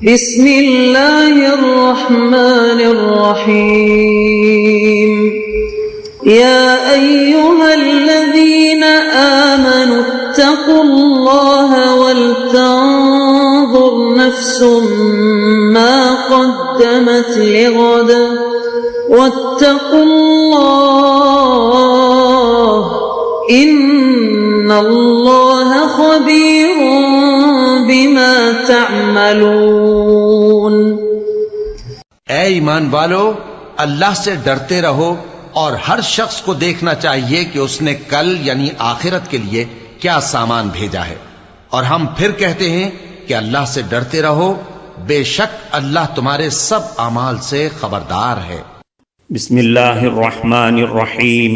بسم اللہ الرحمن الرحیم یا ایہا الذین آمنوا اتقوا اللہ ولتنظر نفس ما قدمت لغد واتقوا اللہ ان اللہ خبیر بما تعملون۔ اے ایمان والو، اللہ سے ڈرتے رہو اور ہر شخص کو دیکھنا چاہیے کہ اس نے کل یعنی آخرت کے لیے کیا سامان بھیجا ہے، اور ہم پھر کہتے ہیں کہ اللہ سے ڈرتے رہو، بے شک اللہ تمہارے سب اعمال سے خبردار ہے۔ بسم اللہ الرحمن الرحیم،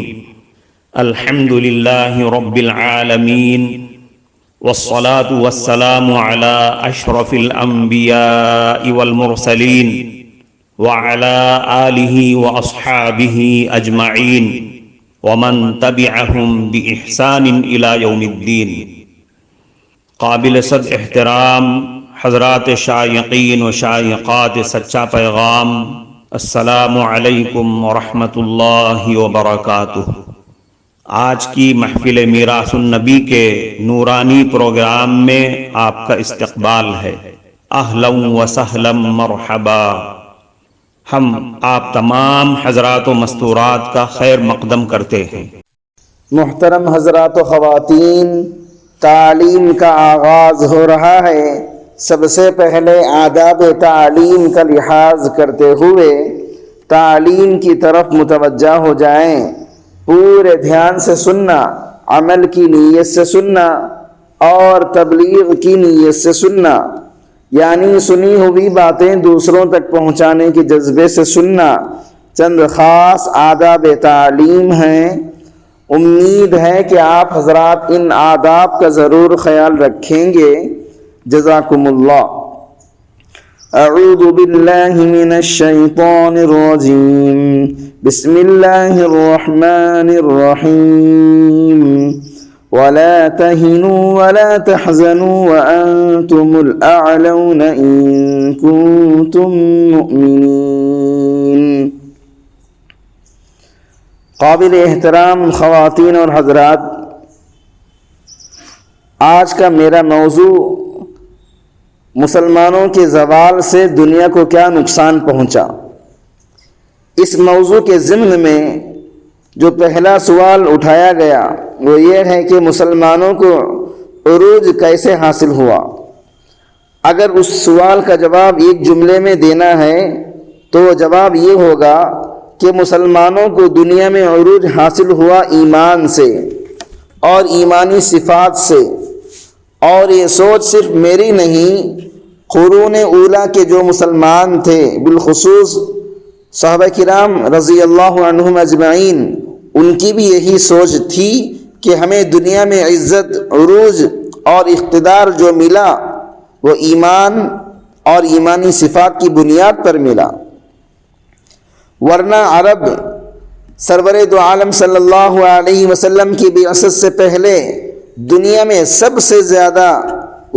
الحمد للہ رب العالمین، والصلاة والسلام على اشرف الانبیاء والمرسلین وعلى آلہ واصحابہ اجمعین ومن تبعہم بإحسان الى یوم الدین۔ قابل صد احترام حضرات شائقین و شائقات سچا پیغام، السلام علیکم ورحمۃ اللہ وبرکاتہ۔ آج کی محفل میراث النبی کے نورانی پروگرام میں آپ کا استقبال ہے۔ اہلا و سہلا مرحبا۔ ہم آپ تمام حضرات و مستورات کا خیر مقدم کرتے ہیں۔ محترم حضرات و خواتین، تعلیم کا آغاز ہو رہا ہے۔ سب سے پہلے آداب تعلیم کا لحاظ کرتے ہوئے تعلیم کی طرف متوجہ ہو جائیں۔ پورے دھیان سے سننا، عمل کی نیت سے سننا اور تبلیغ کی نیت سے سننا، یعنی سنی ہوئی باتیں دوسروں تک پہنچانے کے جذبے سے سننا۔ چند خاص آداب تعلیم ہیں، امید ہے کہ آپ حضرات ان آداب کا ضرور خیال رکھیں گے۔ جزاکم اللہ۔ اعوذ باللہ من الشیطان الرجیم، بسم اللہ الرحمن الرحیم، ولا تہنوا ولا تحزنوا وانتم الاعلون ان کنتم مؤمنین۔ قابل احترام خواتین اور حضرات، آج کا میرا موضوع مسلمانوں کے زوال سے دنیا کو کیا نقصان پہنچا۔ اس موضوع کے ضمن میں جو پہلا سوال اٹھایا گیا وہ یہ ہے کہ مسلمانوں کو عروج کیسے حاصل ہوا۔ اگر اس سوال کا جواب ایک جملے میں دینا ہے تو جواب یہ ہوگا کہ مسلمانوں کو دنیا میں عروج حاصل ہوا ایمان سے اور ایمانی صفات سے۔ اور یہ سوچ صرف میری نہیں، قرون اولیٰ کے جو مسلمان تھے، بالخصوص صحابہ کرام رضی اللہ عنہم اجمعین، ان کی بھی یہی سوچ تھی کہ ہمیں دنیا میں عزت، عروج اور اقتدار جو ملا وہ ایمان اور ایمانی صفات کی بنیاد پر ملا، ورنہ عرب سرور دو عالم صلی اللہ علیہ وسلم کی بعثت سے پہلے دنیا میں سب سے زیادہ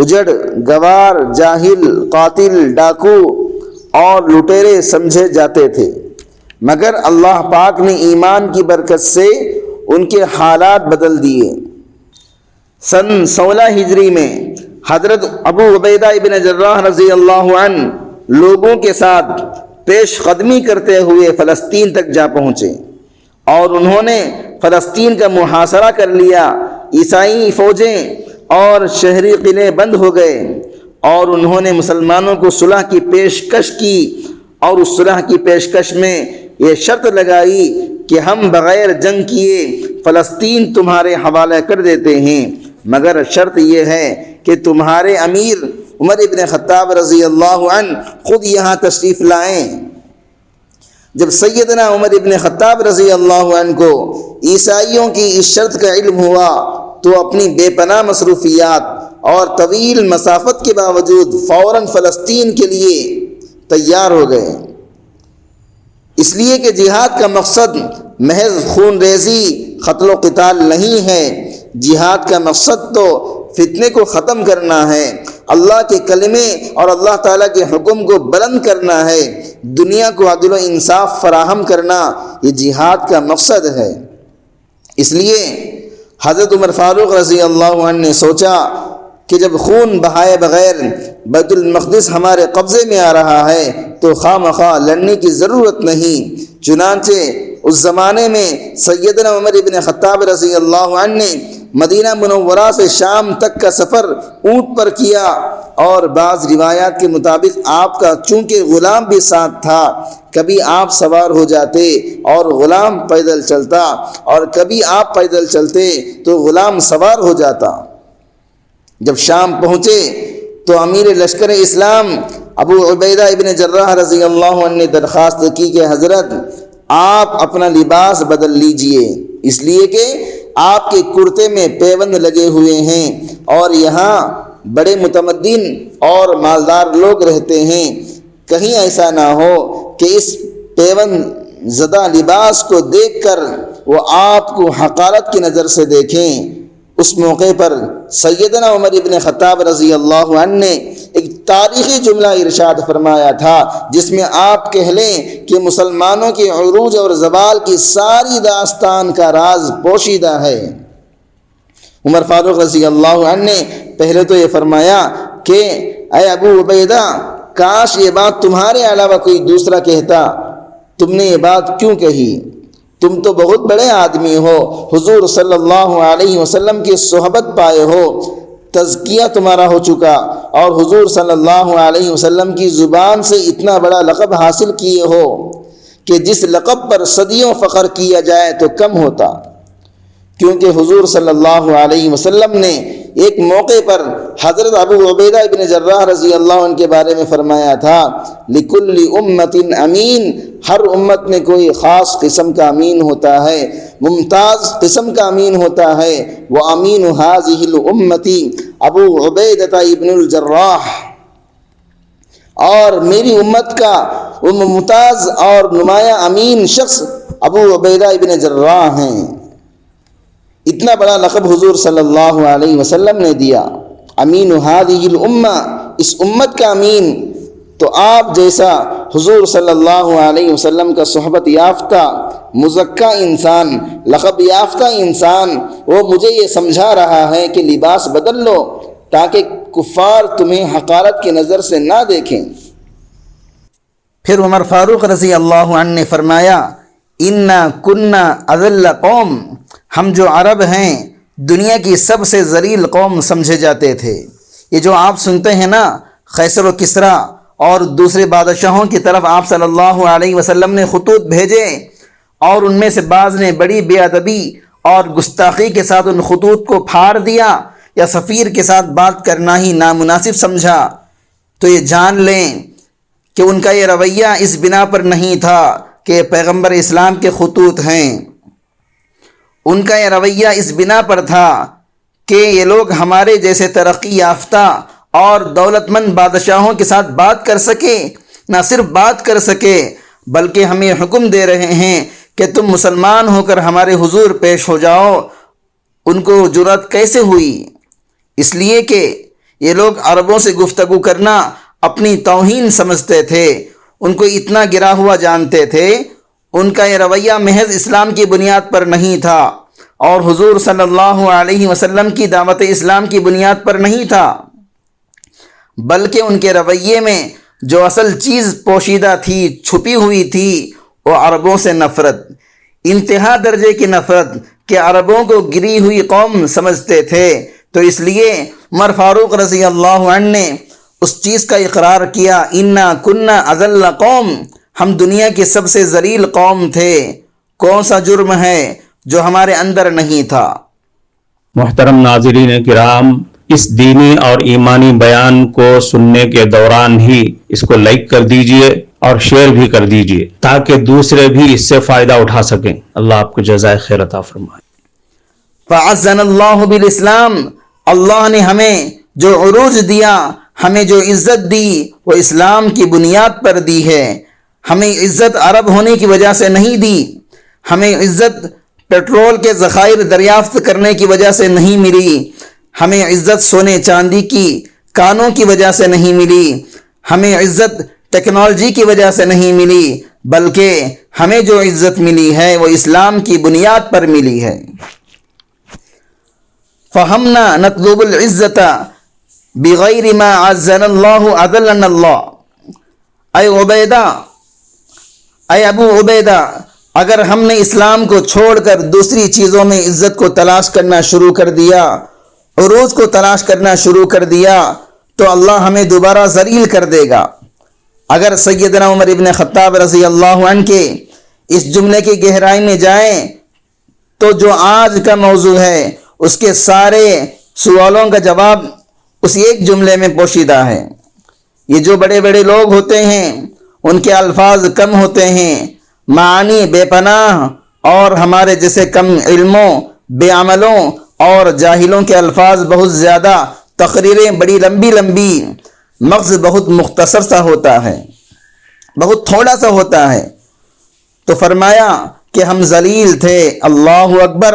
اجڑ، گوار، جاہل، قاتل، ڈاکو اور لٹیرے سمجھے جاتے تھے، مگر اللہ پاک نے ایمان کی برکت سے ان کے حالات بدل دیے۔ سن 16 ہجری میں حضرت ابو عبیدہ ابن جراح رضی اللہ عنہ لوگوں کے ساتھ پیش قدمی کرتے ہوئے فلسطین تک جا پہنچے اور انہوں نے فلسطین کا محاصرہ کر لیا۔ عیسائی فوجیں اور شہری قلعے بند ہو گئے اور انہوں نے مسلمانوں کو صلح کی پیشکش کی، اور اس صلح کی پیشکش میں یہ شرط لگائی کہ ہم بغیر جنگ کیے فلسطین تمہارے حوالے کر دیتے ہیں، مگر شرط یہ ہے کہ تمہارے امیر عمر ابن خطاب رضی اللہ عنہ خود یہاں تشریف لائیں۔ جب سیدنا عمر ابن خطاب رضی اللہ عنہ کو عیسائیوں کی اس شرط کا علم ہوا تو اپنی بے پناہ مصروفیات اور طویل مسافت کے باوجود فوراً فلسطین کے لیے تیار ہو گئے، اس لیے کہ جہاد کا مقصد محض خون ریزی، قتل و قتال نہیں ہے۔ جہاد کا مقصد تو فتنے کو ختم کرنا ہے۔ اللہ کے کلمے اور اللہ تعالیٰ کے حکم کو بلند کرنا ہے، دنیا کو عدل و انصاف فراہم کرنا، یہ جہاد کا مقصد ہے۔ اس لیے حضرت عمر فاروق رضی اللہ عنہ نے سوچا کہ جب خون بہائے بغیر بیت المقدس ہمارے قبضے میں آ رہا ہے تو خواہ مخواہ لڑنے کی ضرورت نہیں۔ چنانچہ اس زمانے میں سیدنا عمر ابن خطاب رضی اللہ عنہ نے مدینہ منورہ سے شام تک کا سفر اونٹ پر کیا، اور بعض روایات کے مطابق آپ کا چونکہ غلام بھی ساتھ تھا، کبھی آپ سوار ہو جاتے اور غلام پیدل چلتا، اور کبھی آپ پیدل چلتے تو غلام سوار ہو جاتا۔ جب شام پہنچے تو امیر لشکر اسلام ابو عبیدہ ابن جراح رضی اللہ عنہ نے درخواست کی کہ حضرت آپ اپنا لباس بدل لیجئے، اس لیے کہ آپ کے کرتے میں پیوند لگے ہوئے ہیں اور یہاں بڑے متمدن اور مالدار لوگ رہتے ہیں، کہیں ایسا نہ ہو کہ اس پیوند زدہ لباس کو دیکھ کر وہ آپ کو حقارت کی نظر سے دیکھیں۔ اس موقع پر سیدنا عمر ابن خطاب رضی اللہ عنہ نے ایک تاریخی جملہ ارشاد فرمایا تھا، جس میں آپ کہہ لیں کہ مسلمانوں کے عروج اور زوال کی ساری داستان کا راز پوشیدہ ہے۔ عمر فاروق رضی اللہ عنہ نے پہلے تو یہ فرمایا کہ اے ابو عبیدہ، کاش یہ بات تمہارے علاوہ کوئی دوسرا کہتا، تم نے یہ بات کیوں کہی؟ تم تو بہت بڑے آدمی ہو، حضور صلی اللہ علیہ وسلم کی صحبت پائے ہو، تزکیہ تمہارا ہو چکا، اور حضور صلی اللہ علیہ وسلم کی زبان سے اتنا بڑا لقب حاصل کیے ہو کہ جس لقب پر صدیوں فخر کیا جائے تو کم ہوتا، کیونکہ حضور صلی اللہ علیہ وسلم نے ایک موقع پر حضرت ابو عبیدہ ابن جراح رضی اللہ عنہ کے بارے میں فرمایا تھا، لِكُلِّ أُمَّةٍ امین، ہر امت میں کوئی خاص قسم کا امین ہوتا ہے، ممتاز قسم کا امین ہوتا ہے، وہ امین هذه الامة ابو عبیدہ ابن الجراح، اور میری امت کا وہ ممتاز اور نمایاں امین شخص ابو عبیدہ ابن جراح ہیں۔ اتنا بڑا لقب حضور صلی اللہ علیہ وسلم نے دیا، امین هذه الامہ، اس امت کا امین۔ تو آپ جیسا حضور صلی اللہ علیہ وسلم کا صحبت یافتہ مزکہ انسان، لقب یافتہ انسان، وہ مجھے یہ سمجھا رہا ہے کہ لباس بدل لو تاکہ کفار تمہیں حقارت کی نظر سے نہ دیکھیں۔ پھر عمر فاروق رضی اللہ عنہ نے فرمایا، انا کننا اذل قوم، ہم جو عرب ہیں دنیا کی سب سے ذلیل قوم سمجھے جاتے تھے۔ یہ جو آپ سنتے ہیں نا، قیصر و کسریٰ اور دوسرے بادشاہوں کی طرف آپ صلی اللہ علیہ وسلم نے خطوط بھیجے، اور ان میں سے بعض نے بڑی بے ادبی اور گستاخی کے ساتھ ان خطوط کو پھاڑ دیا یا سفیر کے ساتھ بات کرنا ہی نامناسب سمجھا، تو یہ جان لیں کہ ان کا یہ رویہ اس بنا پر نہیں تھا کہ پیغمبر اسلام کے خطوط ہیں، ان کا یہ رویہ اس بنا پر تھا کہ یہ لوگ ہمارے جیسے ترقی یافتہ اور دولت مند بادشاہوں کے ساتھ بات کر سکے، نہ صرف بات کر سکے بلکہ ہمیں حکم دے رہے ہیں کہ تم مسلمان ہو کر ہمارے حضور پیش ہو جاؤ۔ ان کو جرأت کیسے ہوئی؟ اس لیے کہ یہ لوگ عربوں سے گفتگو کرنا اپنی توہین سمجھتے تھے، ان کو اتنا گرا ہوا جانتے تھے۔ ان کا یہ رویہ محض اسلام کی بنیاد پر نہیں تھا اور حضور صلی اللہ علیہ وسلم کی دعوت اسلام کی بنیاد پر نہیں تھا، بلکہ ان کے رویے میں جو اصل چیز پوشیدہ تھی، چھپی ہوئی تھی، وہ عربوں سے نفرت، انتہا درجے کی نفرت، کہ عربوں کو گری ہوئی قوم سمجھتے تھے۔ تو اس لیے عمر فاروق رضی اللہ عنہ نے اس چیز کا اقرار کیا، انا کننا اذل قوم، ہم دنیا کی سب سے ذلیل قوم تھے، کون سا جرم ہے جو ہمارے اندر نہیں تھا۔ محترم ناظرین کرام، اس دینی اور ایمانی بیان کو سننے کے دوران ہی اس کو لائک کر دیجئے اور شیئر بھی کر دیجئے تاکہ دوسرے بھی اس سے فائدہ اٹھا سکیں۔ اللہ آپ کو جزائے خیر عطا فرمائے۔ فَعَزَّنَ اللَّهُ بِالْإِسْلَامِ، اللہ نے ہمیں جو عروج دیا، ہمیں جو عزت دی، وہ اسلام کی بنیاد پر دی ہے۔ ہمیں عزت عرب ہونے کی وجہ سے نہیں دی، ہمیں عزت پیٹرول کے ذخائر دریافت کرنے کی وجہ سے نہیں ملی، ہمیں عزت سونے چاندی کی کانوں کی وجہ سے نہیں ملی، ہمیں عزت ٹیکنالوجی کی وجہ سے نہیں ملی، بلکہ ہمیں جو عزت ملی ہے وہ اسلام کی بنیاد پر ملی ہے۔ فہمنا نطلب العزت بغیر ما عزنا اللہ اذلنا اللہ۔ اے ابو عبیدہ، اگر ہم نے اسلام کو چھوڑ کر دوسری چیزوں میں عزت کو تلاش کرنا شروع کر دیا، عروج کو تلاش کرنا شروع کر دیا، تو اللہ ہمیں دوبارہ ذلیل کر دے گا۔ اگر سیدنا عمر ابن خطاب رضی اللہ عنہ کے اس جملے کی گہرائی میں جائیں تو جو آج کا موضوع ہے اس کے سارے سوالوں کا جواب اس ایک جملے میں پوشیدہ ہے۔ یہ جو بڑے بڑے لوگ ہوتے ہیں ان کے الفاظ کم ہوتے ہیں، معانی بے پناہ، اور ہمارے جیسے کم علموں، بے عملوں اور جاہلوں کے الفاظ بہت زیادہ، تقریریں بڑی لمبی لمبی، مغز بہت مختصر سا ہوتا ہے، بہت تھوڑا سا ہوتا ہے۔ تو فرمایا کہ ہم ذلیل تھے۔ اللہ اکبر،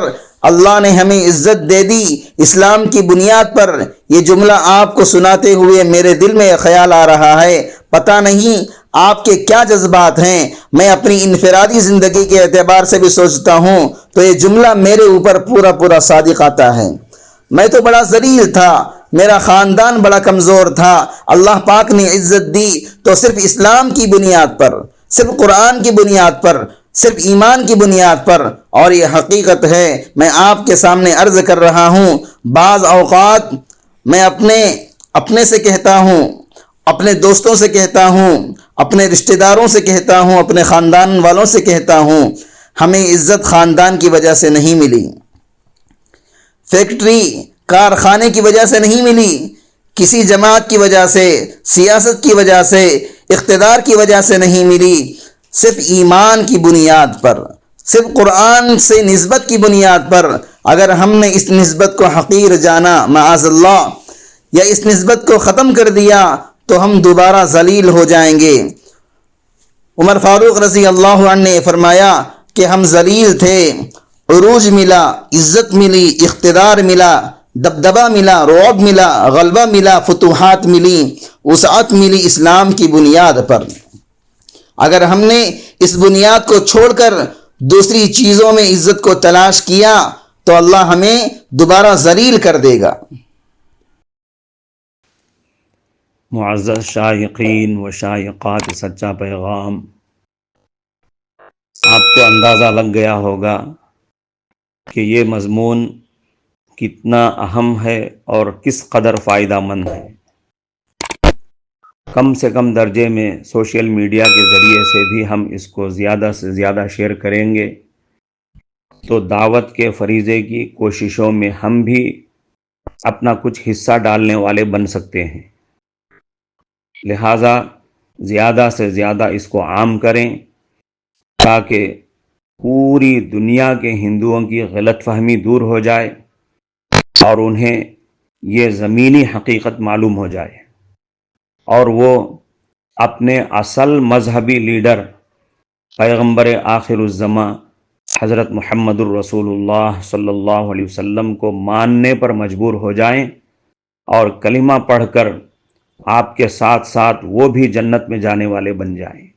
اللہ نے ہمیں عزت دے دی اسلام کی بنیاد پر۔ یہ جملہ آپ کو سناتے ہوئے میرے دل میں خیال آ رہا ہے، پتہ نہیں آپ کے کیا جذبات ہیں۔ میں اپنی انفرادی زندگی کے اعتبار سے بھی سوچتا ہوں تو یہ جملہ میرے اوپر پورا صادق آتا ہے۔ میں تو بڑا ذلیل تھا، میرا خاندان بڑا کمزور تھا، اللہ پاک نے عزت دی تو صرف اسلام کی بنیاد پر، صرف قرآن کی بنیاد پر، صرف ایمان کی بنیاد پر۔ اور یہ حقیقت ہے، میں آپ کے سامنے عرض کر رہا ہوں۔ بعض اوقات میں اپنے سے کہتا ہوں، اپنے دوستوں سے کہتا ہوں، اپنے رشتہ داروں سے کہتا ہوں، اپنے خاندان والوں سے کہتا ہوں، ہمیں عزت خاندان کی وجہ سے نہیں ملی، فیکٹری کارخانے کی وجہ سے نہیں ملی، کسی جماعت کی وجہ سے، سیاست کی وجہ سے، اقتدار کی وجہ سے نہیں ملی، صرف ایمان کی بنیاد پر، صرف قرآن سے نسبت کی بنیاد پر۔ اگر ہم نے اس نسبت کو حقیر جانا معاذ اللہ، یا اس نسبت کو ختم کر دیا تو ہم دوبارہ ذلیل ہو جائیں گے۔ عمر فاروق رضی اللہ عنہ نے فرمایا کہ ہم ذلیل تھے، عروج ملا، عزت ملی، اقتدار ملا، دبدبہ ملا، رعب ملا، غلبہ ملا، فتوحات ملی، وسعت ملی اسلام کی بنیاد پر۔ اگر ہم نے اس بنیاد کو چھوڑ کر دوسری چیزوں میں عزت کو تلاش کیا تو اللہ ہمیں دوبارہ ذلیل کر دے گا۔ معزز شائقین و شائقات سچا پیغام، آپ کو اندازہ لگ گیا ہوگا کہ یہ مضمون کتنا اہم ہے اور کس قدر فائدہ مند ہے۔ کم سے کم درجے میں سوشل میڈیا کے ذریعے سے بھی ہم اس کو زیادہ سے زیادہ شیئر کریں گے تو دعوت کے فریضے کی کوششوں میں ہم بھی اپنا کچھ حصہ ڈالنے والے بن سکتے ہیں۔ لہٰذا زیادہ سے زیادہ اس کو عام کریں تاکہ پوری دنیا کے ہندوؤں کی غلط فہمی دور ہو جائے اور انہیں یہ زمینی حقیقت معلوم ہو جائے، اور وہ اپنے اصل مذہبی لیڈر پیغمبر آخر الزماں حضرت محمد الرسول اللہ صلی اللہ علیہ وسلم کو ماننے پر مجبور ہو جائیں اور کلمہ پڑھ کر آپ کے ساتھ ساتھ وہ بھی جنت میں جانے والے بن جائیں۔